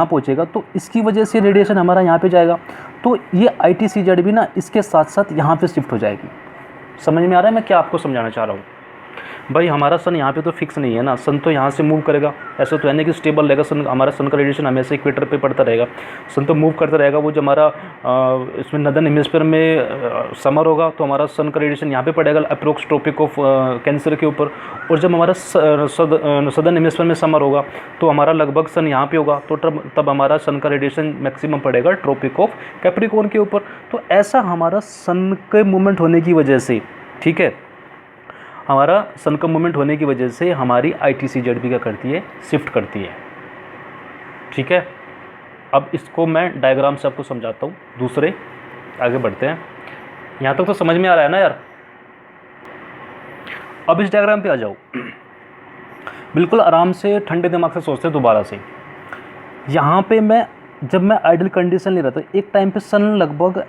यहाँ पहुँचेगा तो इसकी वजह से रेडिएशन हमारा यहाँ पे जाएगा, तो ये ITCZ भी ना इसके साथ साथ यहाँ पे शिफ्ट हो जाएगी। समझ में आ रहा है मैं क्या आपको समझाना चाह रहा हूँ? भाई हमारा सन यहाँ पे तो फिक्स नहीं है ना, सन तो यहाँ से मूव करेगा, ऐसा तो है नहीं कि स्टेबल रहेगा सन, हमारा सन का रेडिएशन हमेशा इक्वेटर पे पड़ता रहेगा, सन तो मूव करता रहेगा। वो जो हमारा इसमें नदर्न हेमिस्फीयर में समर होगा तो हमारा सन का रेडिएशन यहाँ पे पड़ेगा अप्रोक्स ट्रॉपिक ऑफ कैंसर के ऊपर, और जब हमारा सदर्न हेमिस्फीयर में समर होगा तो हमारा लगभग सन यहाँ पे होगा, तो तब हमारा सन का रेडिएशन मैक्सिमम पड़ेगा ट्रॉपिक ऑफ कैप्रिकॉर्न के ऊपर। तो ऐसा हमारा सन के मूवमेंट होने की वजह से, ठीक है, हमारा सन का मूवमेंट होने की वजह से हमारी ITCZ भी क्या करती है, शिफ्ट करती है। ठीक है, अब इसको मैं डायग्राम से आपको समझाता हूँ, दूसरे आगे बढ़ते हैं। यहाँ तक तो समझ में आ रहा है ना यार? अब इस डायग्राम पे आ जाओ, बिल्कुल आराम से ठंडे दिमाग से सोचते हैं दोबारा से। यहाँ पे जब मैं आइडल कंडीशन ले रहा था, एक टाइम पे सन लगभग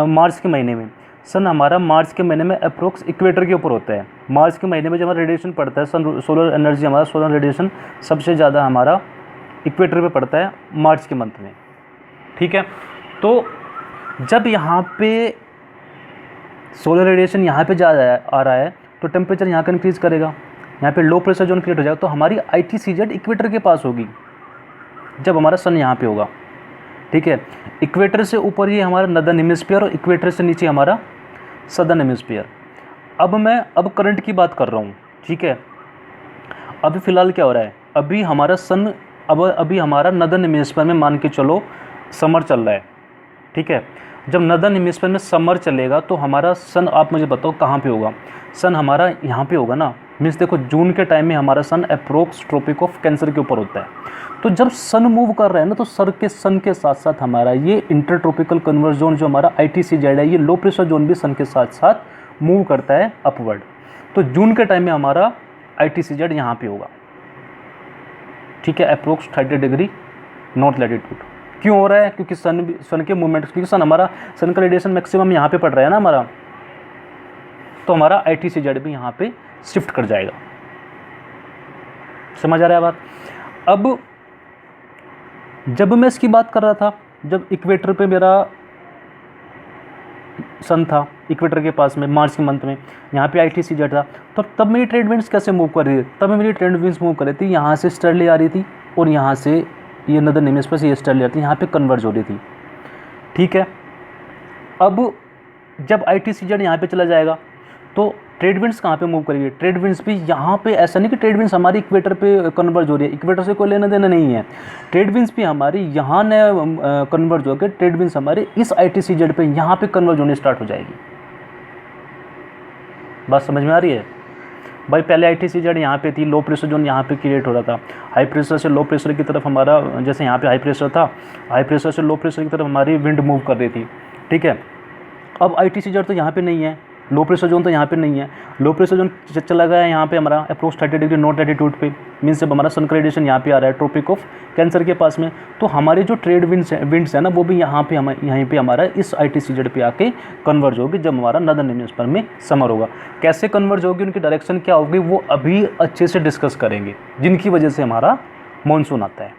मार्च के महीने में, सन हमारा मार्च के महीने में अप्रोक्स इक्वेटर के ऊपर होता है। मार्च के महीने में जब हमारा रेडिएशन पड़ता है, सन सोलर एनर्जी, हमारा सोलर रेडिएशन सबसे ज़्यादा हमारा इक्वेटर पे पड़ता है मार्च के मंथ में। ठीक है, तो जब यहाँ पे सोलर रेडिएशन यहाँ पे आ रहा है तो टेम्परेचर यहाँ का इंक्रीज़ करेगा, यहाँ पे लो प्रेशर जोन क्रिएट हो जाएगा, तो हमारी ITCZ इक्वेटर के पास होगी जब हमारा सन यहाँ पे होगा। ठीक है, इक्वेटर से ऊपर ये हमारा नदर्न हेमिस्फीयर और इक्वेटर से नीचे हमारा सदर्न हेमिस्फीयर। अब करंट की बात कर रहा हूँ। ठीक है, अभी फ़िलहाल क्या हो रहा है, अभी हमारा सन अभी हमारा नदर्न हेमिस्फीयर में मान के चलो समर चल रहा है। ठीक है, जब नदर्न हेमिस्फीयर में समर चलेगा तो हमारा सन, आप मुझे बताओ कहाँ पे होगा? सन हमारा यहाँ पे होगा ना। मीन्स देखो, जून के टाइम में हमारा सन अप्रोक्स ट्रॉपिक ऑफ कैंसर के ऊपर होता है। तो जब सन मूव कर रहा है ना, तो सन के साथ साथ हमारा ये इंटर ट्रॉपिकल कन्वर्स जोन जो हमारा ITCZ है, ये लो प्रेशर जोन भी सन के साथ साथ मूव करता है अपवर्ड। तो जून के टाइम में हमारा ITCZ यहाँ पे होगा। ठीक है, अप्रोक्स 30 डिग्री नॉर्थ लैटिट्यूड। क्यों हो रहा है? क्योंकि सन के मूवमेंट, क्योंकि सन का रेडिएशन मैक्सिमम यहाँ पे पड़ रहा है ना हमारा, तो हमारा ITCZ भी यहाँ पे शिफ्ट कर जाएगा। समझ आ रहा है बात? अब जब मैं इसकी बात कर रहा था, जब इक्वेटर पे मेरा सन था, इक्वेटर के पास में मार्च के मंथ में, यहाँ पे ITCZ था, तब मेरी ट्रेड विंड्स कैसे मूव कर रही थी? तब मेरी ट्रेड विंड्स मूव कर रही थी, यहाँ से स्टर्ली आ रही थी और यहाँ से ये नदर्न हेमिस्फीयर से ये स्टर्ली आ रही थी, यहाँ पे कन्वर्ज हो रही थी। ठीक है, अब जब ITCZ यहाँ पे चला जाएगा तो ट्रेड विंड्स कहाँ पे मूव करेगी? ट्रेड विंड्स भी यहाँ पे, ऐसा नहीं कि ट्रेड विंड्स हमारी इक्वेटर पे कन्वर्ज हो रही है, इक्वेटर से कोई लेना देना नहीं है। ट्रेड विंड्स भी हमारी यहाँ न कन्वर्ज होकर ट्रेड विंड्स हमारे इस ITCZ पे यहाँ पे कन्वर्ज होने स्टार्ट हो जाएगी। बात समझ में आ रही है भाई? पहले ITCZ यहाँ पे थी, लो प्रेशर जोन यहाँ पे क्रिएट हो रहा था, हाई प्रेशर से लो प्रेशर की तरफ हमारा, जैसे यहाँ पे हाई प्रेशर था, हाई प्रेशर से लो प्रेशर की तरफ हमारी विंड मूव कर रही थी। ठीक है, अब ITCZ तो यहाँ पे नहीं है, लो प्रेशर जोन तो यहाँ पे नहीं है, लो प्रेशर जोन चला गया है यहाँ पे हमारा अप्रोक्स 30 डिग्री नॉर्थ लैटिट्यूड पे। मीन्स जब हमारा सन का रेडिएशन यहाँ पे आ रहा है ट्रॉपिक ऑफ कैंसर के पास में, तो हमारी जो ट्रेड विंड्स है ना, वो भी यहाँ पे यहीं पे हमारा इस ITCZ पे आके कन्वर्ज होगी जब हमारा नदर्न हेमिस्फीयर में समर होगा। कैसे कन्वर्ज होगी, उनकी डायरेक्शन क्या होगी, वो अभी अच्छे से डिस्कस करेंगे, जिनकी वजह से हमारा मानसून आता है।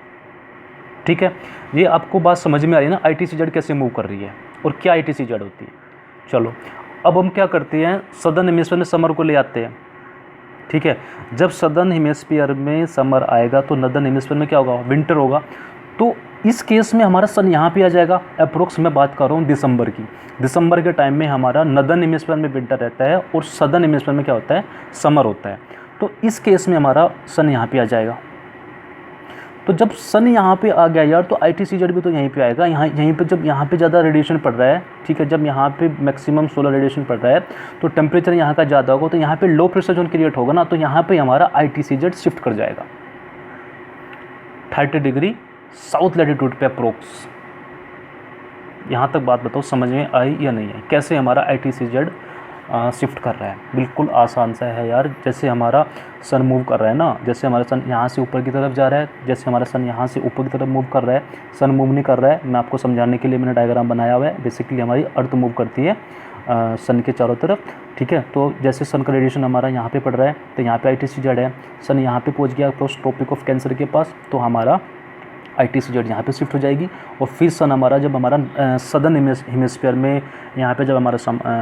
ठीक है, ये आपको बात समझ में आ रही है ना, ITCZ कैसे मूव कर रही है और क्या ITCZ होती है। चलो, अब हम क्या करते हैं, सदर्न हेमिस्फीयर में समर को ले आते हैं। ठीक है, जब सदर्न हेमिस्फीयर में समर आएगा तो नदर्न हेमिस्फीयर में क्या होगा, विंटर होगा। तो इस केस में हमारा सन यहाँ पे आ जाएगा। अप्रोक्स मैं बात कर रहा हूँ दिसंबर की। दिसंबर के टाइम में हमारा नदर्न हेमिस्फीयर में विंटर रहता है और सदर्न हेमिस्फीयर में क्या होता है, समर होता है। तो इस केस में हमारा सन यहाँ पे आ जाएगा। तो जब सन यहाँ पे आ गया यार, तो ITCZ भी तो यहीं पे आएगा। यहीं पे जब यहाँ पे ज़्यादा रेडिएशन पड़ रहा है, ठीक है, जब यहाँ पे मैक्सिमम सोलर रेडिएशन पड़ रहा है तो टेम्परेचर यहाँ का ज़्यादा होगा, तो यहाँ पे लो प्रेशर जोन क्रिएट होगा ना, तो यहाँ पे हमारा ITCZ शिफ्ट कर जाएगा 30 डिग्री साउथ लैटिट्यूड पे अप्रोक्स। यहाँ तक बात बताओ समझ में आई या नहीं है, कैसे हमारा ITCZ शिफ्ट कर रहा है? बिल्कुल आसान सा है यार। जैसे हमारा सन मूव कर रहा है ना, जैसे हमारा सन यहाँ से ऊपर की तरफ जा रहा है, जैसे हमारा सन यहाँ से ऊपर की तरफ मूव कर रहा है, सन मूव नहीं कर रहा है। मैं आपको समझाने के लिए मैंने डायग्राम बनाया हुआ है। बेसिकली हमारी अर्थ मूव करती है सन के चारों तरफ। ठीक है, तो जैसे सन का रेडिएशन हमारा यहाँ पे पड़ रहा है, तो यहाँ पे ITCZ है। सन यहाँ पे पहुँच गया क्लोज ट्रॉपिक ऑफ कैंसर के पास, तो हमारा ITCZ यहाँ पे शिफ्ट हो जाएगी। और फिर सन हमारा जब हमारा सदर्न हेमिस्फीयर में यहाँ पे जब हमारा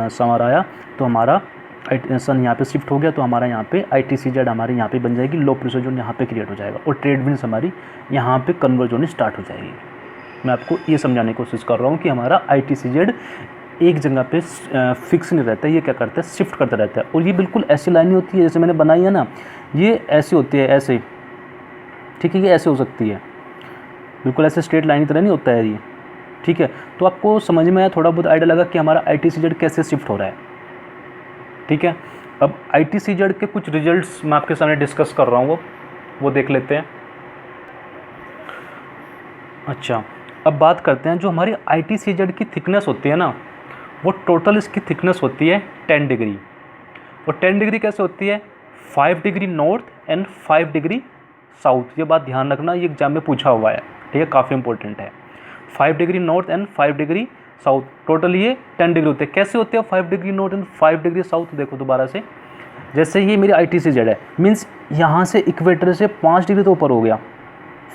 समर आया तो हमारा सन यहाँ पे शिफ्ट हो गया, तो हमारा यहाँ पे ITCZ हमारे यहाँ पे बन जाएगी, लो प्रेशर जोन यहाँ पे क्रिएट हो जाएगा और ट्रेड विंड्स हमारी यहाँ पे कन्वर्ज होनी स्टार्ट हो जाएगी। मैं आपको ये समझाने की कोशिश कर रहा हूँ कि हमारा ITCZ एक जगह पे फिक्स नहीं रहता है, ये क्या करता है, शिफ्ट करता रहता है। और ये बिल्कुल ऐसी लाइन होती है जैसे मैंने बनाई है ना, ये ऐसी होती है, ऐसे, ठीक है, ये ऐसे हो सकती है, बिल्कुल ऐसे स्ट्रेट लाइन की तरह नहीं होता है ये, ठीक है। तो आपको समझ में आया, थोड़ा बहुत आइडिया लगा कि हमारा ITCZ कैसे शिफ्ट हो रहा है, ठीक है। अब ITCZ के कुछ रिजल्ट्स मैं आपके सामने डिस्कस कर रहा हूँ, वो देख लेते हैं। अच्छा, अब बात करते हैं जो हमारी ITCZ की थिकनेस होती है ना, वो टोटल इसकी थिकनेस होती है 10 डिग्री। और 10 डिग्री कैसे होती है, 5 degree north and 5 degree south. ये बात ध्यान रखना, ये एग्जाम में पूछा हुआ है, ठीक है, काफ़ी इंपॉर्टेंट है। 5 degree north and 5 degree south, total ये 10 डिग्री होते हैं। कैसे होते हैं 5 degree north and 5 degree south, देखो दोबारा से, जैसे ये मेरी ITCZ है, मीन्स यहाँ से इक्वेटर से 5 डिग्री तो ऊपर हो गया,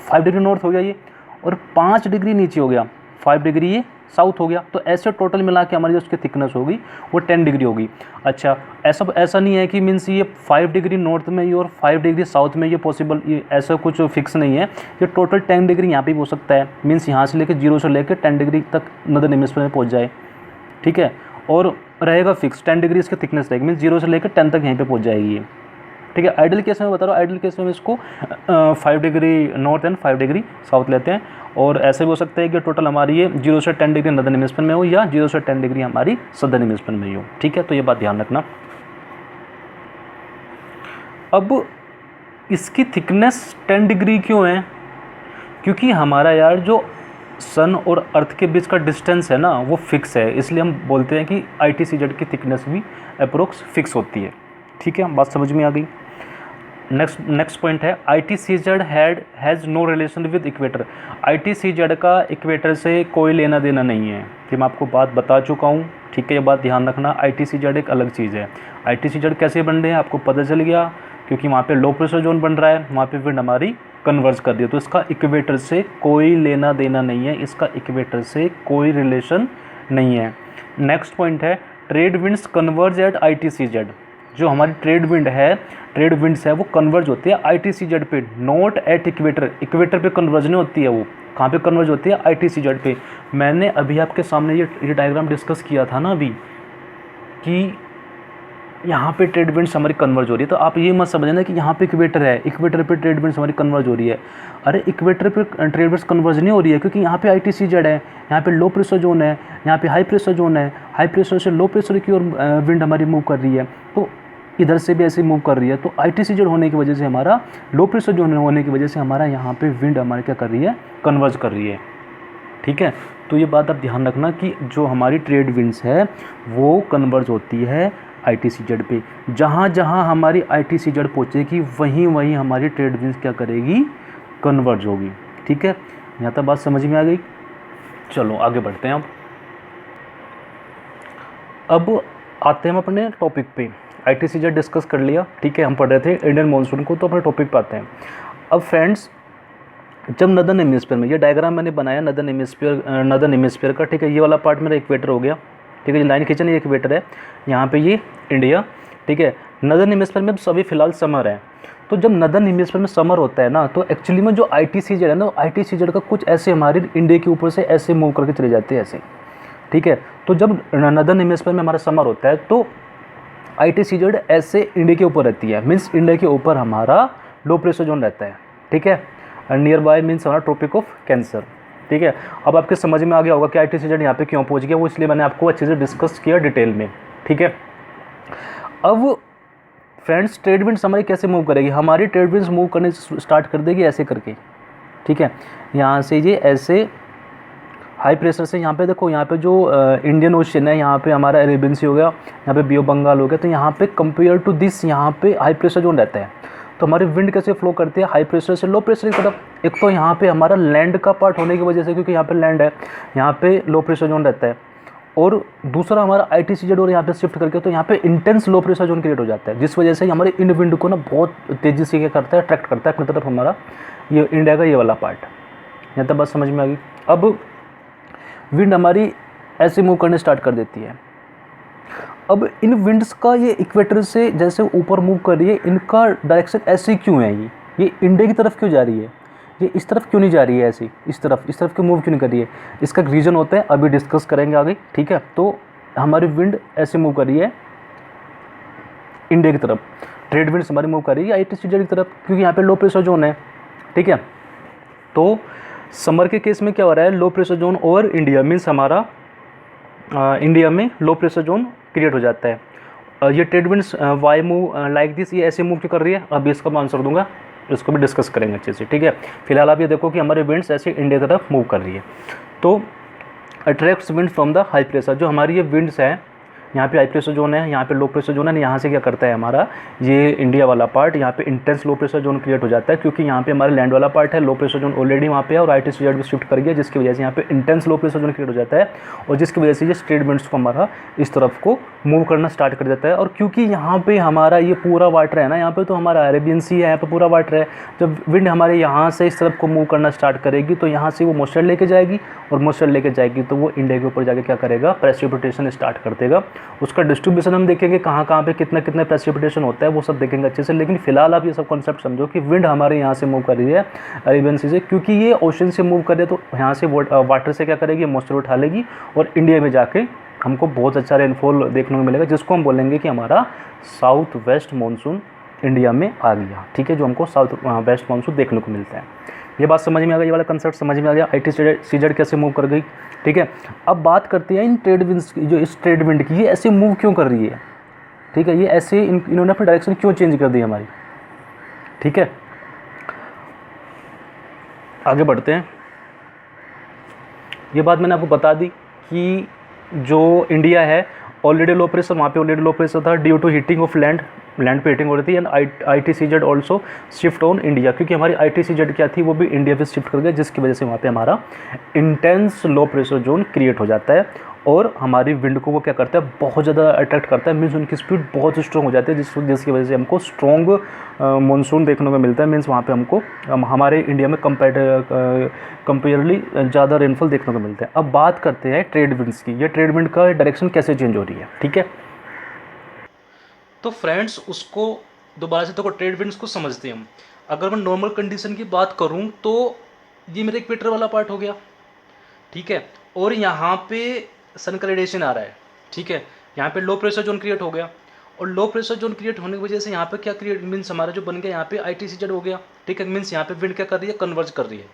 5 डिग्री नॉर्थ हो गया ये, और 5 डिग्री नीचे हो गया, 5 डिग्री ये साउथ हो गया। तो ऐसे टोटल मिला के हमारी जो उसकी थिकनेस होगी वो 10 डिग्री होगी। अच्छा, ऐसा नहीं है कि मीन्स ये 5 डिग्री नॉर्थ में ये और 5 डिग्री साउथ में ये पॉसिबल, ये ऐसा कुछ फिक्स नहीं है। ये टोटल 10 डिग्री यहाँ पे भी हो सकता है, मीन्स यहाँ से लेकर 0 से लेकर 10 डिग्री तक नदर्न हेमिस्फीयर में पहुँच जाए, ठीक है। और रहेगा फिक्स 10 डिग्री इसकी थिकनेस रहेगी, मीन्स 0 से लेकर 10 तक यहीं पर पहुँच जाएगी ये, ठीक है। आइडियल केस में बता रहा हूँ, आइडियल केस में इसको 5 degree north and 5 degree south लेते हैं। और ऐसे भी हो सकता है कि टोटल हमारी ये 0 से 10 डिग्री नदर्न हेमिस्फीयर में हो या 0 से 10 डिग्री हमारी सदर्न हेमिस्फीयर में हो, ठीक है। तो ये बात ध्यान रखना। अब इसकी थिकनेस 10 डिग्री क्यों है, क्योंकि हमारा यार जो सन और अर्थ के बीच का डिस्टेंस है ना वो फिक्स है, इसलिए हम बोलते हैं कि ITCZ की थिकनेस भी अप्रोक्स फिक्स होती है, ठीक है। बात समझ में आ गई। नेक्स्ट पॉइंट है ITCZ has no relation with equator. ITCZ का इक्वेटर से कोई लेना देना नहीं है, कि मैं आपको बात बता चुका हूँ, ठीक है। ये बात ध्यान रखना, ITCZ एक अलग चीज़ है। ITCZ कैसे बन रहे हैं आपको पता चल गया, क्योंकि वहाँ पे लो प्रेशर जोन बन रहा है, वहाँ पे विंड हमारी कन्वर्ज कर दी है, तो इसका इक्वेटर से कोई लेना देना नहीं है, इसका इक्वेटर से कोई रिलेशन नहीं है। नेक्स्ट पॉइंट है trade winds converge eight ITCZ। जो हमारी ट्रेड विंड्स है वो कन्वर्ज होती है ITCZ पे, नॉट एट इक्वेटर। इक्वेटर पे कन्वर्ज नहीं होती है, वो कहाँ पे कन्वर्ज होती है, ITCZ पे। मैंने अभी आपके सामने ये डायग्राम डिस्कस किया था ना अभी, कि यहाँ पे ट्रेड विंड्स हमारी कन्वर्ज हो रही है, तो आप ये मत समझना कि यहाँ पे इक्वेटर है, इक्वेटर पे ट्रेड विंड्स हमारी कन्वर्ज हो रही है। अरे इक्वेटर पे ट्रेड विंड्स कन्वर्ज नहीं हो रही है, क्योंकि यहाँ पे ITCZ है, यहाँ पे लो प्रेशर जोन है, यहाँ पे हाई प्रेशर जोन है, हाई प्रेशर से लो प्रेशर की ओर विंड हमारी मूव कर रही है, तो इधर से भी ऐसे मूव कर रही है। तो ITCZ होने की वजह से हमारा लो प्रेशर जोन होने की वजह से हमारा यहाँ पे विंड हमारी क्या कर रही है, कन्वर्ज कर रही है, ठीक है। तो ये बात आप ध्यान रखना कि जो हमारी ट्रेड विंड्स है वो कन्वर्ज होती है ITCZ पे। जहाँ जहाँ हमारी ITCZ पहुँचेगी वहीं वहीं हमारी ट्रेड विंड्स क्या करेगी, कन्वर्ज होगी, ठीक है। यहाँ तक बात समझ में आ गई। चलो आगे बढ़ते हैं। अब आते हैं हम अपने टॉपिक पे। ITCZ डिस्कस कर लिया, ठीक है, हम पढ़ रहे थे इंडियन मानसून को, तो अपने टॉपिक पे आते हैं। अब फ्रेंड्स, जब नदर्न हेमिस्फीयर में, ये डायग्राम मैंने बनाया नदर्न हेमिस्फीयर का, ठीक है, ये वाला पार्ट मेरा इक्वेटर हो गया, ठीक है, ये लाइन खींचना, ये इक्वेटर है, यहाँ पे ये इंडिया, ठीक है। नदर्न हेमिस्फीयर में अभी फ़िलहाल समर है, तो जब नदर्न हेमिस्फीयर में समर होता है ना, तो एक्चुअली में जो ITCZ है ना, ITCZ का कुछ ऐसे हमारे इंडिया के ऊपर से ऐसे मूव करके चले जाते हैं ऐसे, ठीक है। तो जब नदर्न हेमिस्फीयर में हमारा समर होता है तो ITCZ ऐसे इंडिया के ऊपर रहती है, मीन्स इंडिया के ऊपर हमारा लो प्रेशर जोन रहता है, ठीक है। नियर बाय मीन्स हमारा ट्रॉपिक ऑफ कैंसर, ठीक है। अब आपके समझ में आ गया होगा कि ITCZ यहाँ पे क्यों पहुँच गया, वो इसलिए मैंने आपको अच्छे से डिस्कस किया डिटेल में, ठीक है। अब फ्रेंड्स, ट्रेड विंड्स हमारी कैसे मूव करेगी, हमारी ट्रेड विंड्स मूव करने स्टार्ट कर देगी ऐसे करके, ठीक है। यहाँ से ये ऐसे हाई प्रेशर से, यहाँ पे देखो, यहाँ पे जो इंडियन ओशन है, यहाँ पे हमारा अरेबियन सी हो गया, यहाँ पे बे ऑफ बंगाल हो गया, तो यहाँ पे कंपेयर टू दिस यहाँ पे हाई प्रेशर जोन रहता है। तो हमारी विंड कैसे फ्लो करती है, हाई प्रेशर से लो प्रेशर की तरफ। एक तो यहाँ पे हमारा लैंड का पार्ट होने की वजह से, क्योंकि यहाँ पे लैंड है, यहाँ पे लो प्रेशर जोन रहता है, और दूसरा हमारा ITCZ और यहाँ पे शिफ्ट करके तो यहाँ पे इंटेंस लो प्रेशर जोन क्रिएट हो जाता है, जिस वजह से हमारे इन विंड को ना बहुत तेज़ी से क्या करता है, अट्रैक्ट करता है अपनी तरफ हमारा ये इंडिया का ये वाला पार्ट, यहाँ तक बात समझ में आ गई। अब विंड हमारी ऐसे मूव करने स्टार्ट कर देती है। अब इन विंड्स का ये इक्वेटर से जैसे ऊपर मूव कर रही है, इनका डायरेक्शन ऐसे क्यों है? ये इंडिया की तरफ क्यों जा रही है? ये इस तरफ क्यों नहीं जा रही है? ऐसी इस तरफ क्यों मूव क्यों नहीं कर रही है? इसका रीज़न होता है, अभी डिस्कस करेंगे आगे, ठीक है। तो हमारी विंड ऐसे मूव कर रही है इंडिया की तरफ, ट्रेड विंड्स हमारी मूव कर रही है ITCZ की तरफ, क्योंकि यहाँ पे लो प्रेशर जोन है, ठीक है। तो समर के केस में क्या हो रहा है, low pressure zone over India means हमारा इंडिया में लो प्रेशर जोन क्रिएट हो जाता है। ये trade winds why move like this, ये ऐसे मूव क्यों कर रही है, अभी इसका मैं आंसर दूंगा, इसको भी डिस्कस करेंगे अच्छे से, ठीक है। फिलहाल आप ये देखो कि हमारे विंड्स ऐसे इंडिया की तरफ मूव कर रही है। तो attracts wind from the high pressure, जो हमारी ये विंड्स हैं, यहाँ पे हाई प्रेशर जोन है, यहाँ पे लो प्रेशर जोन है, यहाँ से क्या करता है हमारा ये इंडिया वाला पार्ट, यहाँ पे इंटेंस लो प्रेशर जोन क्रिएट हो जाता है, क्योंकि यहाँ पे हमारा लैंड वाला पार्ट है, लो प्रेशर जोन ऑलरेडी वहाँ पे है और ITCZ भी शिफ्ट कर गया, जिसकी वजह से यहाँ पे इंटेंस लो प्रेशर जोन क्रिएट हो जाता है, और जिसकी वजह से ये स्ट्रेट विंड्स को हमारा इस तरफ को मूव करना स्टार्ट कर देता है। और क्योंकि यहाँ पे हमारा ये पूरा वाटर है ना, यहाँ पे तो हमारा अरेबियन सी है, यहाँ पे पूरा वाटर है, जब विंड हमारे यहाँ से इस तरफ को मूव करना स्टार्ट करेगी तो यहाँ से वो मॉइस्चर लेके जाएगी, और मॉइस्चर लेके जाएगी तो वो इंडिया के ऊपर जाके क्या करेगा, प्रेसिपिटेशन स्टार्ट कर देगा। उसका डिस्ट्रीब्यूशन हम देखेंगे कहाँ कहाँ पे कितना कितना प्रेसिपिटेशन होता है, वो सब देखेंगे अच्छे से। लेकिन फिलहाल आप ये सब कॉन्सेप्ट समझो कि विंड हमारे यहाँ से मूव कर रही है अरेबियन सी से, क्योंकि ये ओशन से मूव कर रही है, तो यहाँ से वाटर से क्या करेगी, मॉइस्चर उठा लेगी, और इंडिया में जाके हमको बहुत अच्छा रेनफॉल देखने को मिलेगा, जिसको हम बोलेंगे कि हमारा साउथ वेस्ट मानसून इंडिया में आ गया, ठीक है, जो हमको साउथ वेस्ट मानसून देखने को मिलता है। ये बात समझ में आ गई, ये वाला कंसेप्ट समझ में आ गया, ITCZ कैसे मूव कर गई, ठीक है। अब बात करते हैं इन ट्रेड विंड्स की, जो इस ट्रेड विंड की ये ऐसे मूव क्यों कर रही है, ठीक है, ये ऐसे इन्होंने अपनी डायरेक्शन क्यों चेंज कर दी हमारी, ठीक है। आगे बढ़ते हैं। ये बात मैंने आपको बता दी कि जो इंडिया है ऑलरेडी लो प्रेशर, वहाँ पे ऑलरेडी लो प्रेशर था due to heating of land पे हीटिंग हो रही थी, and ITCZ also shift on India, क्योंकि हमारी ITCZ क्या थी, वो भी इंडिया पे शिफ्ट कर गया, जिसकी वजह से वहाँ पे हमारा इंटेंस लो प्रेशर जोन क्रिएट हो जाता है, और हमारी विंड को वो क्या करता है, बहुत ज़्यादा अट्रैक्ट करता है, मीन्स उनकी स्पीड बहुत स्ट्रॉन्ग हो जाती है, जिसकी वजह से हमको स्ट्रॉन्ग मानसून देखने को मिलता है, मीन्स वहाँ पे हमको हमारे इंडिया में कंपेयरली ज़्यादा रेनफॉल देखने को मिलता है। अब बात करते हैं ट्रेड विंड्स की, ये ट्रेड विंड का डायरेक्शन कैसे चेंज हो रही है, ठीक है। तो फ्रेंड्स उसको दोबारा से देखो, ट्रेड विंड्स को समझते हैं हम। अगर मैं नॉर्मल कंडीशन की बात करूं तो ये मेरा इक्वेटर वाला पार्ट हो गया, ठीक है, और यहाँ पे सन का रेडिएशन आ रहा है, ठीक है, यहाँ पे लो प्रेशर जोन क्रिएट हो गया, और लो प्रेशर जोन क्रिएट होने की वजह से यहाँ पे क्या क्रिएट मीन्स हमारा जो बन गया यहाँ पे ITCZ हो गया, ठीक है, मीन्स यहाँ पे विंड क्या कर रही है, कन्वर्ज कर रही है।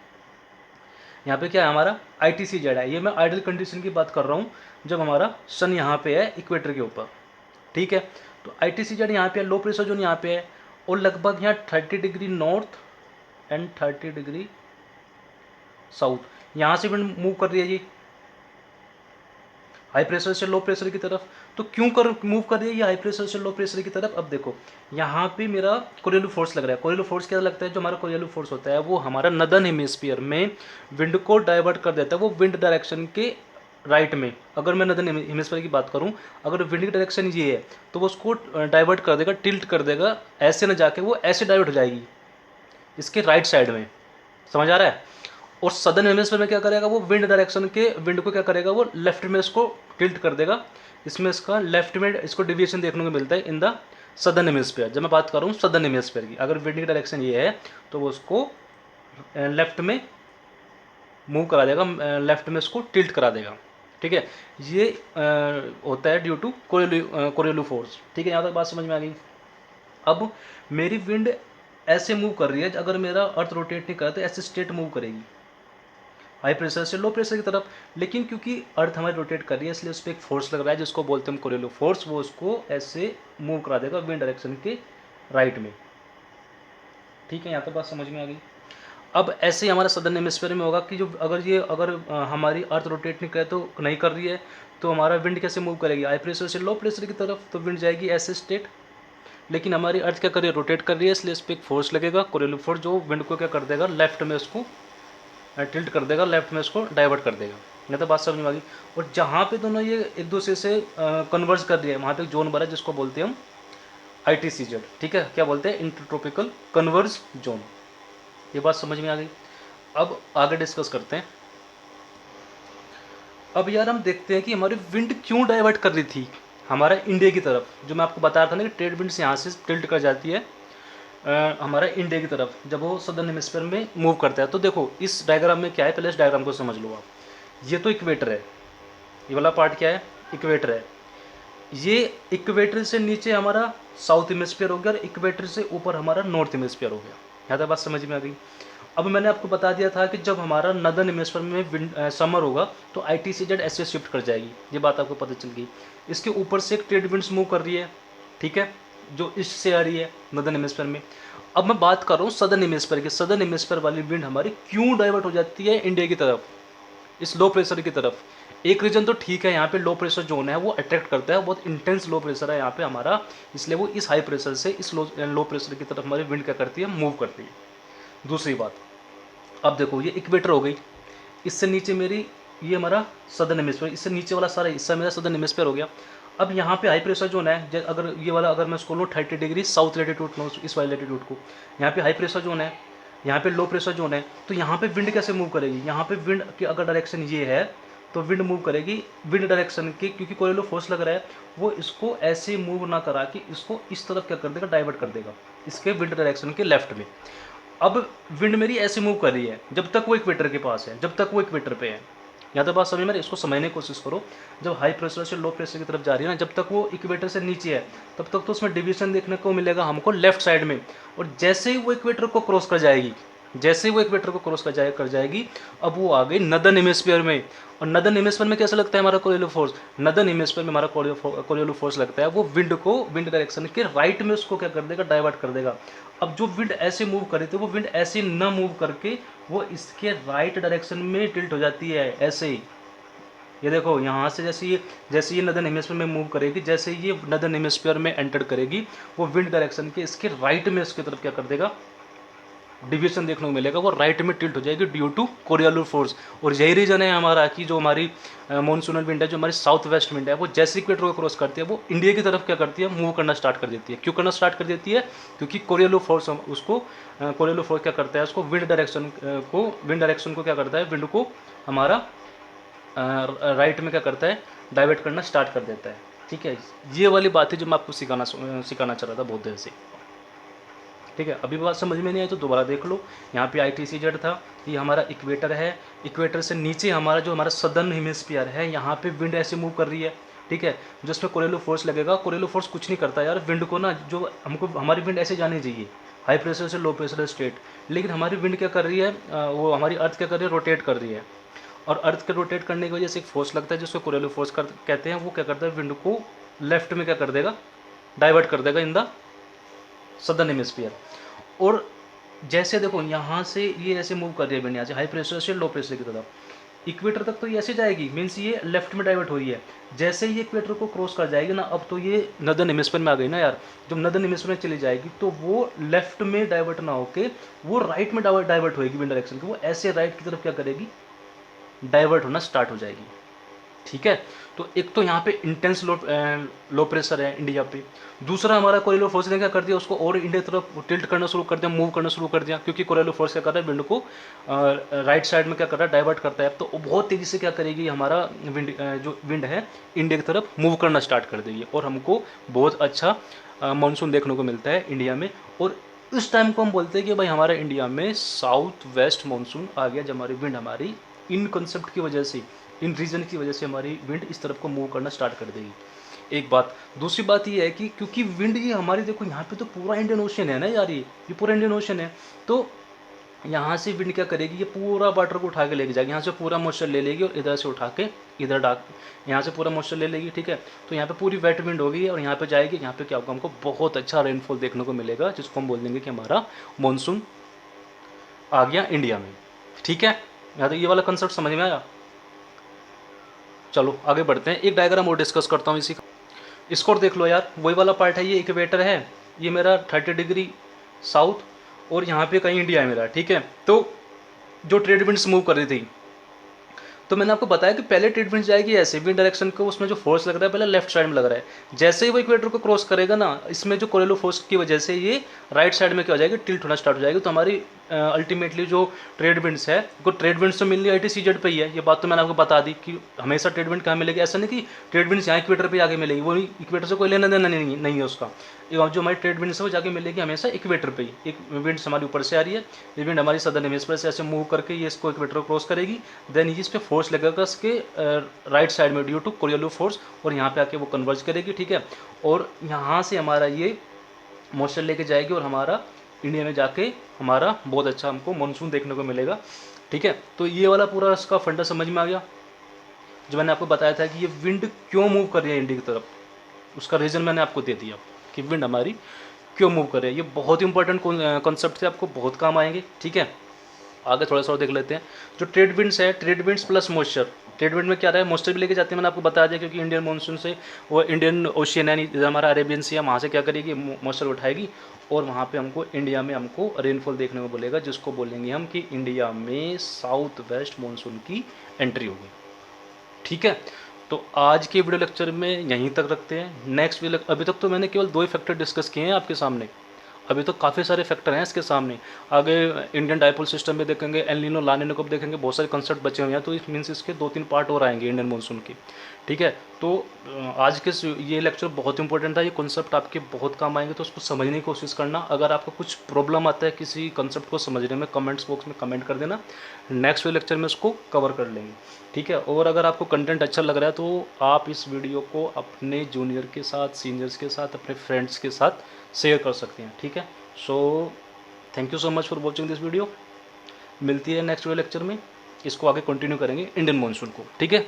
यहाँ पे क्या है हमारा ITCZ है, ये मैं आइडल कंडीशन की बात कर रहा हूँ, जब हमारा सन यहाँ पे है इक्वेटर के ऊपर, ठीक है। तो ITCZ यहाँ पे है, लो प्रेशर जोन यहाँ पे है, और लगभग यहाँ 30 degree north and 30 degree south, यहाँ से विंड मूव कर रही है जी हाई प्रेशर से लो प्रेशर की तरफ। तो क्यों मूव कर रही है ये हाई प्रेशर से लो प्रेशर की तरफ? अब देखो यहाँ पे मेरा कोरियोलिस फोर्स लग रहा है। कोरियोलिस फोर्स क्या लगता है, जो हमारा कोरियोलिस फोर्स होता है वो हमारा नदर्न हेमिस्फीयर में विंड को डाइवर्ट कर देता है, वो विंड डायरेक्शन के राइट में। अगर मैं नदर्न हेमिस्फीयर की बात करूँ, अगर विंड की डायरेक्शन ये है तो वो उसको डाइवर्ट कर देगा, टिल्ट कर देगा, ऐसे न जाके वो ऐसे डाइवर्ट हो जाएगी इसके राइट साइड में, समझ आ रहा है। और सदर्न हेमिस्फीयर में क्या करेगा, वो विंड डायरेक्शन के विंड को क्या करेगा, वो लेफ्ट में इसको टिल्ट कर देगा, इसमें इसका लेफ्ट में इसको डिविएशन देखने को मिलता है इन द सदर्न हेमिस्फीयर। जब मैं बात कर रहा हूँ सदर्न हेमिस्फीयर की, अगर विंड की डायरेक्शन ये है तो वो उसको लेफ्ट में मूव करा देगा, लेफ्ट में इसको टिल्ट करा देगा, ठीक है। ये होता है ड्यू टू कोरियोलिस फोर्स, ठीक है। यहाँ तक बात समझ में आ गई। अब मेरी विंड ऐसे मूव कर रही है, अगर मेरा अर्थ रोटेट नहीं करता ऐसे स्ट्रेट मूव करेगी हाई प्रेशर से लो प्रेशर की तरफ, लेकिन क्योंकि अर्थ हमारी रोटेट कर रही है इसलिए उस पर एक फोर्स लग रहा है जिसको बोलते हैं हम कोरियोलिस फोर्स, वो उसको ऐसे मूव करा देगा विंड डायरेक्शन के राइट में, ठीक है। यहाँ तक बात समझ में आ गई। अब ऐसे ही हमारा सदर्न हेमिस्फीयर में होगा कि जो अगर हमारी अर्थ रोटेट नहीं करे तो नहीं कर रही है तो हमारा विंड कैसे मूव करेगी, हाई प्रेशर से लो प्रेशर की तरफ, तो विंड जाएगी ऐसे स्ट्रेट। लेकिन हमारी अर्थ क्या कर रही है, रोटेट कर रही है, इसलिए इस पर एक फोर्स लगेगा कोरियोलिस फोर्स, जो विंड को क्या कर देगा, लेफ्ट में उसको टिल्ट कर देगा, लेफ्ट में उसको डाइवर्ट कर देगा। नहीं तो बात समझ में आ गई। और जहाँ पे दोनों ये एक दूसरे से कन्वर्ज कर रही है वहाँ पे एक जोन बना है जिसको बोलते हैं हम ITCZ, ठीक है। क्या बोलते हैं, इंटरट्रॉपिकल कन्वर्ज जोन। ये बात समझ में आ गई। अब आगे डिस्कस करते हैं। अब यार हम देखते हैं कि हमारी विंड क्यों डाइवर्ट कर रही थी हमारा इंडिया की तरफ। जो मैं आपको बता रहा था ना कि ट्रेड विंड यहाँ से टिल्ट कर जाती है हमारा इंडिया की तरफ जब वो सदर्न हेमिस्फीयर में मूव करता है। तो देखो इस डायग्राम में क्या है, पहले इस डायग्राम को समझ लो आप। ये तो इक्वेटर है, ये वाला पार्ट क्या है, इक्वेटर है। ये इक्वेटर से नीचे हमारा साउथ हेमिस्फीयर हो गया और इक्वेटर से ऊपर हमारा नॉर्थ हेमिस्फीयर हो गया। यहाँ तक बात समझ में आ गई। अब मैंने आपको बता दिया था कि जब हमारा नदर्न हेमिस्फीयर में समर होगा तो ITCZ ऐसे शिफ्ट कर जाएगी, ये बात आपको पता चल गई। इसके ऊपर से एक ट्रेड विंड्स मूव कर रही है, ठीक है, जो ईस्ट से आ रही है नदर्न हेमिस्फीयर में। अब मैं बात कर रहा हूँ सदर्न हेमिस्फीयर की। सदर्न हेमिस्फीयर वाली विंड हमारी क्यों डाइवर्ट हो जाती है इंडिया की तरफ, इस लो प्रेशर की तरफ। एक रीजन तो ठीक है, यहाँ पे लो प्रेशर जोन है वो अट्रैक्ट करता है, बहुत इंटेंस लो प्रेशर है यहाँ पे हमारा, इसलिए वो इस हाई प्रेशर से इस लो प्रेशर की तरफ हमारी विंड क्या करती है, मूव करती है। दूसरी बात, अब देखो ये इक्वेटर हो गई, इससे नीचे मेरी ये हमारा सदर्न हेमिस्फीयर, इससे नीचे वाला सारा हिस्सा मेरा सदर्न हेमिस्फीयर हो गया। अब यहाँ पे हाई प्रेशर जोन है, अगर ये वाला अगर मैं उसको लूँ 30 डिग्री साउथ लेटीट्यूड लूँ, इस वाले लेटीट्यूड को, यहाँ पे हाई प्रेशर जोन है, यहाँ पे लो प्रेशर जोन है। तो यहाँ पे विंड कैसे मूव करेगी, यहाँ पे विंड की अगर डायरेक्शन ये है तो विंड मूव करेगी विंड डायरेक्शन के, क्योंकि कोई लो फोर्स लग रहा है, वो इसको ऐसे मूव ना करा कि इसको इस तरफ क्या कर देगा, डाइवर्ट कर देगा इसके विंड डायरेक्शन के लेफ्ट में। अब विंड मेरी ऐसे मूव कर रही है जब तक वो इक्वेटर के पास है, जब तक वो इक्वेटर पे है। या तो बात समझ में, इसको समझने की कोशिश करो। जब हाई प्रेशर से लो प्रेशर की तरफ जा रही है ना, जब तक वो इक्वेटर से नीचे है तब तक तो उसमें डिवीजन देखने को मिलेगा हमको लेफ्ट साइड में। और जैसे ही वो इक्वेटर को क्रॉस कर जाएगी, जैसे ही वो इक्वेटर को क्रॉस कर जाएगी, अब वो आ गई नदर्न हेमिस्फीयर में। और नदर्न हेमिस्फीयर में कैसा लगता है हमारा कोरियोलो फोर्स, नदर्न हेमिस्फीयर में हमारा कोरियोलो फोर्स लगता है, वो विंड को विंड डायरेक्शन के राइट में उसको क्या कर देगा, डाइवर्ट कर देगा। अब जो विंड ऐसे मूव कर रही थी वो विंड ऐसे न मूव करके वो इसके राइट डायरेक्शन में टिल्ट हो जाती है, ऐसे ही। ये देखो यहाँ से जैसे ये नदर्न हेमिस्फीयर में मूव करेगी, जैसे ये नदर्न हेमिस्फीयर में एंटर करेगी, वो विंड डायरेक्शन के इसके राइट में इसकी तरफ क्या कर देगा, डिवीजन देखने को मिलेगा, वो राइट में टिल्ट हो जाएगी ड्यू टू कोरियोलो फोर्स। और यही रीजन है हमारा कि जो हमारी मॉनसूनल विंड है, जो हमारी साउथ वेस्ट विंड है, वो जैसे इक्वेटर को क्रॉस करती है वो इंडिया की तरफ क्या करती है, मूव करना स्टार्ट कर देती है। क्यों करना स्टार्ट कर देती है, क्योंकि कोरियोलो फोर्स उसको कोरियोलो फोर्स क्या करता है, उसको विंड डायरेक्शन को क्या करता है, विंड को हमारा राइट में क्या करता है, डाइवर्ट करना स्टार्ट कर देता है। ठीक है, ये वाली बात है जो मैं आपको सिखाना चाह रहा था बहुत देर से। ठीक है, अभी बात समझ में नहीं आई तो दोबारा देख लो। यहाँ पे ITCZ था, ये हमारा इक्वेटर है, इक्वेटर से नीचे हमारा जो हमारा सदर्न हेमिस्फीयर है, यहाँ पे विंड ऐसे मूव कर रही है। ठीक है, जो इसमें कोरियोलो फोर्स लगेगा, कोरियोलो फोर्स कुछ नहीं करता यार विंड को ना, जो हमको हमारी विंड ऐसे जानी चाहिए हाई प्रेशर से लो प्रेशर स्टेट, लेकिन हमारी विंड क्या कर रही है, वो हमारी अर्थ क्या कर रही है, रोटेट कर रही है। और अर्थ के रोटेट करने की वजह से एक फोर्स लगता है जिसको कोरियोलो फोर्स कहते हैं, वो क्या करता है, विंड को लेफ्ट में क्या कर देगा, डाइवर्ट कर देगा इन द सदर्न हेमिस्फीयर। और जैसे देखो यहाँ से ये ऐसे मूव कर रही है विंड, यहाँ से हाई प्रेशर से लो प्रेशर की तरफ इक्वेटर तक तो ये ऐसे जाएगी, मीन्स ये लेफ्ट में डाइवर्ट हुई है। जैसे ही ये इक्वेटर को क्रॉस कर जाएगी ना, अब तो ये नदर्न हेमिस्फीयर में आ गई ना यार, जब नदर्न हेमिस्फीयर में चली जाएगी तो वो लेफ्ट में डाइवर्ट ना होके वो राइट में डाइवर्ट होएगी विंड डायरेक्शन की, वो ऐसे राइट की तरफ क्या करेगी, डाइवर्ट होना स्टार्ट हो जाएगी। ठीक है, तो एक तो यहाँ पे इंटेंस लो प्रेशर है इंडिया पे, दूसरा हमारा कोरियोलो फोर्स ने क्या कर दिया, उसको और इंडिया की तरफ टिल्ट करना शुरू कर दिया, मूव करना शुरू कर दिया, क्योंकि कोरियोलो फोर्स क्या कर रहा है, विंड को राइट साइड में क्या कर रहा है, डाइवर्ट करता है। तो बहुत तेज़ी से क्या करेगी, हमारा जो विंड है इंडिया की तरफ मूव करना स्टार्ट कर देगी, और हमको बहुत अच्छा मानसून देखने को मिलता है इंडिया में। और इस टाइम को हम बोलते हैं कि भाई हमारा इंडिया में साउथ वेस्ट मानसून आ गया, जब हमारी विंड हमारी इन कंसेप्ट की वजह से, इन रीजन की वजह से हमारी विंड इस तरफ को मूव करना स्टार्ट कर देगी। एक बात, दूसरी बात ये है कि क्योंकि विंड ये हमारी, देखो यहाँ पे तो पूरा इंडियन ओशन है ना यार, ये पूरा इंडियन ओशन है, तो यहाँ से विंड क्या करेगी, ये पूरा वाटर को उठा के लेके जाएगी, यहाँ से पूरा मॉइस्चर ले लेगी और इधर से उठा के इधर डाक, यहाँ से पूरा मॉइस्चर ले लेगी। ठीक है, तो यहाँ पे पूरी वेट विंड होगी और यहाँ पे जाएगी, यहाँ पे क्या होगा, हमको बहुत अच्छा रेनफॉल देखने को मिलेगा, जिसको हम बोल देंगे कि हमारा मानसून आ गया इंडिया में। ठीक है, यहाँ तो ये वाला कंसेप्ट समझ में आया। चलो आगे बढ़ते हैं, एक डायग्राम और डिस्कस करता हूँ इसी का। इसको और देख लो यार, वही वाला पार्ट है, ये इक्वेटर है, ये मेरा 30 डिग्री साउथ और यहाँ पे कहीं इंडिया है मेरा। ठीक है, तो जो ट्रेड विंड्स मूव कर रही थी, तो मैंने आपको बताया कि पहले ट्रेड विंड जाएगी ऐसे, विंड डायरेक्शन को उसमें जो फोर्स लग रहा है पहले लेफ्ट साइड में लग रहा है, जैसे ही वो इक्वेटर को क्रॉस करेगा ना, इसमें जो कोरियोलो फोर्स की वजह से ये राइट साइड में क्या हो जाएगी, टिल्ट होना स्टार्ट हो जाएगी। तो हमारी अल्टीमेटली जो ट्रेड विंड्स है वो ट्रेड विंड्स तो मिल रही ITCZ पे ही है। ये बात तो मैंने आपको बता दी कि हमेशा ट्रेड विंड कहाँ मिलेगी, ऐसा नहीं कि ट्रेड विंड्स यहाँ इक्वेटर पे आके मिलेगी, वो इक्वेटर से कोई लेना देना नहीं है उसका। ये जो हमारी ट्रेड विंड्स है वो जाके मिलेगी हमेशा इक्वेटर पे ही। एक विंड्स हमारी ऊपर से आ रही है, ये विंड हमारी सदर्न हेमिस्फीयर से ऐसे मूव करके ये इसको इक्वेटर क्रॉस करेगी, देन ये इस पर फोर्स लगेगा इसके राइट साइड में ड्यू टू कोरियोलिस फोर्स, और यहाँ पे आके वो कन्वर्ज करेगी, ठीक है। और यहाँ से हमारा ये मॉइस्चर लेके जाएगी और हमारा इंडिया में जाके हमारा बहुत अच्छा हमको मानसून देखने को मिलेगा, ठीक है। तो ये वाला पूरा इसका फंडा समझ में आ गया। जो मैंने आपको बताया था कि ये विंड क्यों मूव कर रही है इंडिया की तरफ, उसका रीज़न मैंने आपको दे दिया कि विंड हमारी क्यों मूव कर रही है। ये बहुत ही इंपॉर्टेंट कॉन्सेप्ट थे, आपको बहुत काम आएंगे, ठीक है। आगे थोड़ा सा और देख लेते हैं। जो ट्रेड विंड्स है, trade winds plus moisture, trade wind में क्या रहा है, मॉइस्चर भी लेके जाती है, मैंने आपको बता दिया, क्योंकि इंडियन मानसून से वो इंडियन ओशियन है इधर हमारा अरेबियन सी है, वहाँ से क्या करेगी मॉइस्चर उठाएगी और वहाँ पे हमको इंडिया में हमको रेनफॉल देखने को बोलेगा, जिसको बोलेंगे हम कि इंडिया में साउथ वेस्ट मानसून की एंट्री होगी, ठीक है। तो आज के वीडियो लेक्चर में यहीं तक रखते हैं। नेक्स्ट वीडियो, अभी तक तो मैंने केवल 2 ही फैक्टर डिस्कस किए हैं आपके सामने, अभी तो काफ़ी सारे फैक्टर हैं इसके सामने। आगे इंडियन डायपोल सिस्टम में देखेंगे, एल नीनो ला नीनो को देखेंगे, बहुत सारे कंसेप्ट बचे हुए हैं, तो इस मीन्स इसके 2-3 पार्ट और आएंगे इंडियन मानसून की, ठीक है। तो आज के ये लेक्चर बहुत इंपॉर्टेंट था, ये कॉन्सेप्ट आपके बहुत काम आएंगे, तो उसको समझने की कोशिश करना। अगर आपको कुछ प्रॉब्लम आता है किसी कंसेप्ट को समझने में, कमेंट्स बॉक्स में कमेंट कर देना, नेक्स्ट लेक्चर में उसको कवर कर लेंगे, ठीक है। और अगर आपको कंटेंट अच्छा लग रहा है तो आप इस वीडियो को अपने जूनियर के साथ, सीनियर्स के साथ, अपने फ्रेंड्स के साथ शेयर कर सकते हैं, ठीक है। So thank you so much for watching this video. मिलती है नेक्स्ट वीडियो लेक्चर में, इसको आगे कंटिन्यू करेंगे इंडियन मानसून को, ठीक है।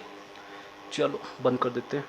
चलो बंद कर देते हैं।